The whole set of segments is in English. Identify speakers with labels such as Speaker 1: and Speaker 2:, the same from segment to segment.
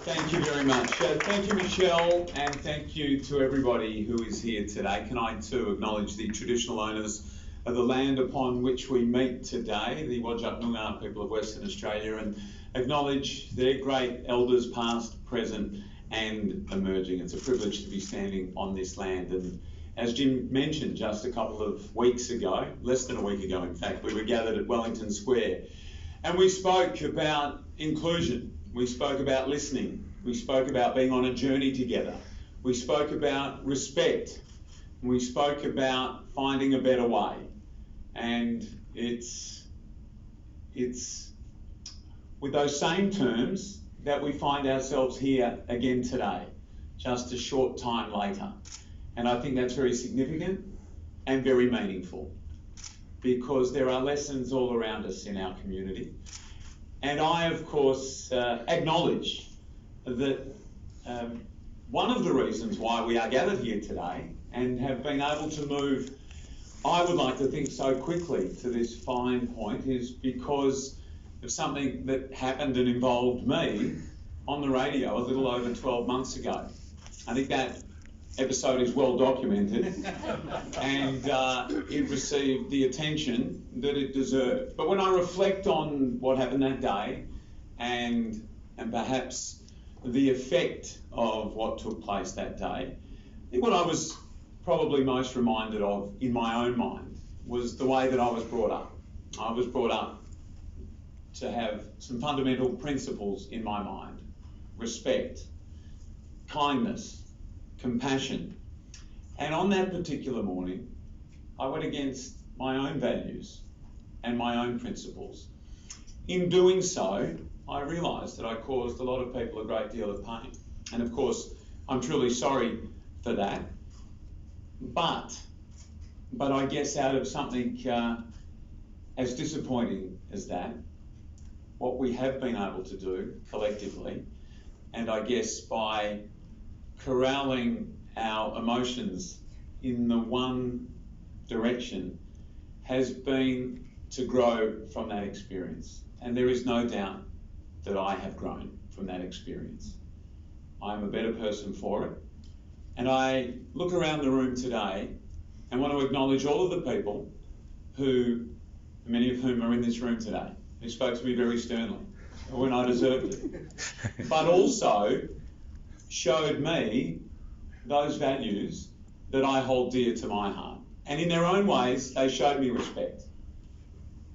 Speaker 1: Thank you very much. Thank you, Michelle, and thank you to everybody who is here today. Can I too acknowledge the traditional owners of the land upon which we meet today, the Whadjuk Noongar people of Western Australia, and acknowledge their great elders past, present and emerging. It's a privilege to be standing on this land, and as Jim mentioned just a couple of weeks ago, less than a week ago in fact, we were gathered at Wellington Square and we spoke about inclusion, we spoke about listening, we spoke about being on a journey together, we spoke about respect, we spoke about finding a better way. And it's with those same terms that we find ourselves here again today, just a short time later. And I think that's very significant and very meaningful, because there are lessons all around us in our community. And I, of course, acknowledge that one of the reasons why we are gathered here today and have been able to move, I would like to think, so quickly to this fine point is because of something that happened and involved me on the radio a little over 12 months ago. I think that episode is well documented and it received the attention that it deserved. But when I reflect on what happened that day and perhaps the effect of what took place that day, I think what I was probably most reminded of in my own mind was the way that I was brought up. I was brought up to have some fundamental principles in my mind: respect, kindness, compassion. And on that particular morning, I went against my own values and my own principles. In doing so, I realised that I caused a lot of people a great deal of pain. And of course, I'm truly sorry for that. But I guess out of something as disappointing as that, what we have been able to do collectively, and I guess by corralling our emotions in the one direction, has been to grow from that experience. And there is no doubt that I have grown from that experience. I'm a better person for it. And I look around the room today and want to acknowledge all of the people who, many of whom are in this room today, who spoke to me very sternly when I deserved it, but also showed me those values that I hold dear to my heart. And in their own ways, they showed me respect.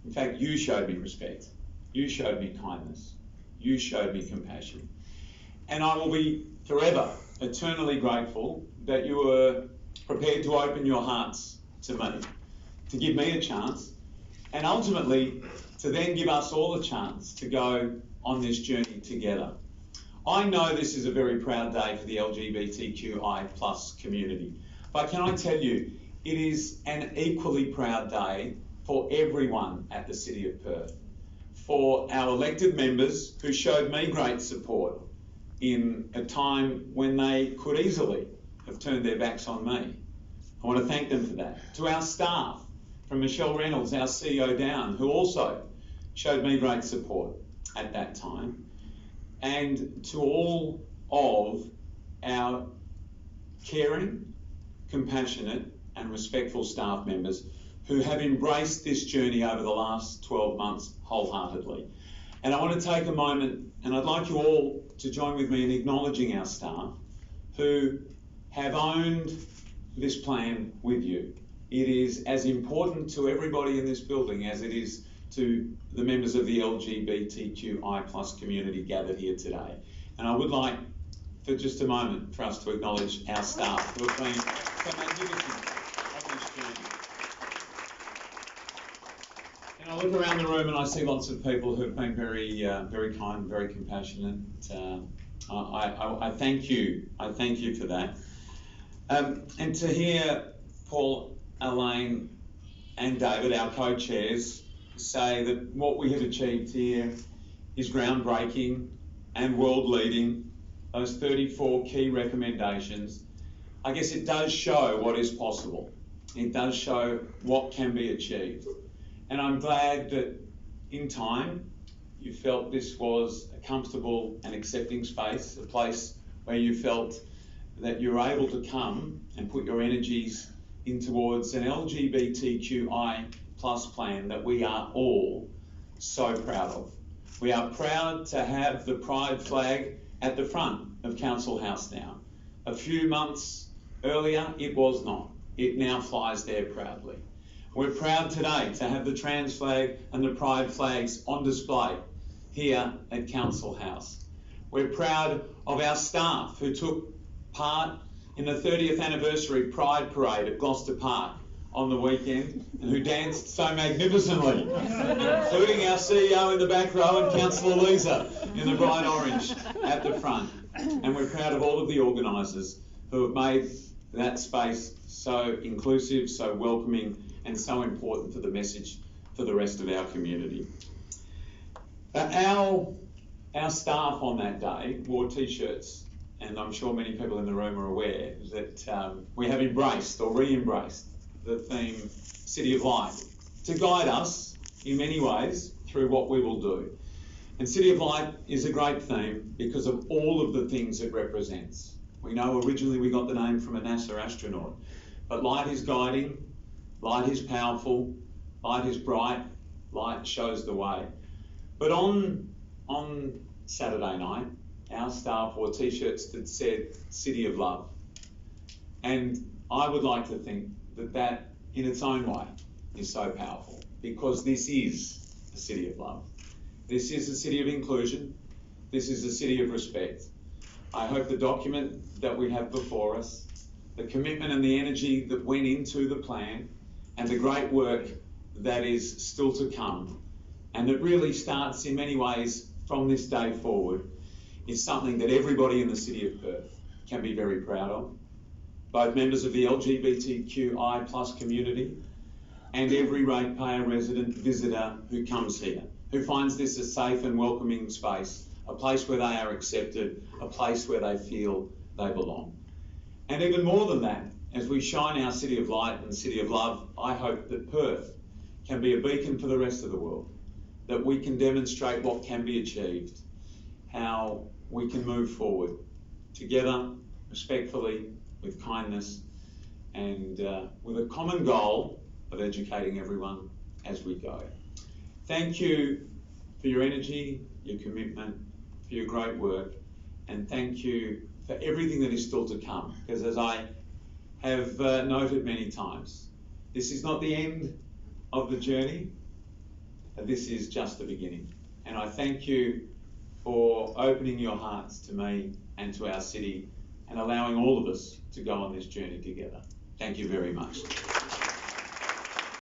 Speaker 1: In fact, you showed me respect. You showed me kindness. You showed me compassion. And I will be forever eternally grateful that you were prepared to open your hearts to me, to give me a chance, and ultimately to then give us all a chance to go on this journey together. I know this is a very proud day for the LGBTQI plus community, but can I tell you, it is an equally proud day for everyone at the City of Perth, for our elected members who showed me great support in a time when they could easily have turned their backs on me. I want to thank them for that. To our staff, from Michelle Reynolds, our CEO down, who also showed me great support at that time, and to all of our caring, compassionate and respectful staff members who have embraced this journey over the last 12 months wholeheartedly. And I want to take a moment, and I'd like you all to join with me in acknowledging our staff who have owned this plan with you. It is as important to everybody in this building as it is to the members of the LGBTQI plus community gathered here today. And I would like for just a moment for us to acknowledge our staff who have been so magnificent on this journey. And I look around the room and I see lots of people who have been very kind, very compassionate. I thank you. I thank you for that. And to hear Paul, Elaine and David, our co-chairs, say that what we have achieved here is groundbreaking and world-leading, those 34 key recommendations, I guess it does show what is possible. It does show what can be achieved. And I'm glad that in time, you felt this was a comfortable and accepting space, a place where you felt that you were able to come and put your energies in towards an LGBTQI plus plan that we are all so proud of. We are proud to have the pride flag at the front of Council House now. A few months earlier, it was not. It now flies there proudly. We're proud today to have the trans flag and the pride flags on display here at Council House. We're proud of our staff who took part in the 30th anniversary Pride Parade at Gloucester Park on the weekend and who danced so magnificently, including our CEO in the back row and Councillor Lisa in the bright orange at the front. And we're proud of all of the organisers who have made that space so inclusive, so welcoming, and so important for the message for the rest of our community. Our staff on that day wore T-shirts, and I'm sure many people in the room are aware that we have embraced or re-embraced the theme City of Light to guide us in many ways through what we will do. And City of Light is a great theme because of all of the things it represents. We know originally we got the name from a NASA astronaut, but light is guiding, light is powerful, light is bright, light shows the way. But on Saturday night, our staff wore T-shirts that said City of Love. And I would like to think that that in its own way is so powerful because this is a city of love. This is a city of inclusion. This is a city of respect. I hope the document that we have before us, the commitment and the energy that went into the plan and the great work that is still to come and that really starts in many ways from this day forward is something that everybody in the City of Perth can be very proud of. Both members of the LGBTQI plus community and every ratepayer, resident, visitor who comes here, who finds this a safe and welcoming space, a place where they are accepted, a place where they feel they belong. And even more than that, as we shine our City of Light and City of Love, I hope that Perth can be a beacon for the rest of the world, that we can demonstrate what can be achieved, how we can move forward together, respectfully, with kindness, and with a common goal of educating everyone as we go. Thank you for your energy, your commitment, for your great work, and thank you for everything that is still to come, because as I have noted many times, this is not the end of the journey, this is just the beginning. And I thank you for opening your hearts to me and to our city and allowing all of us to go on this journey together. Thank you very much.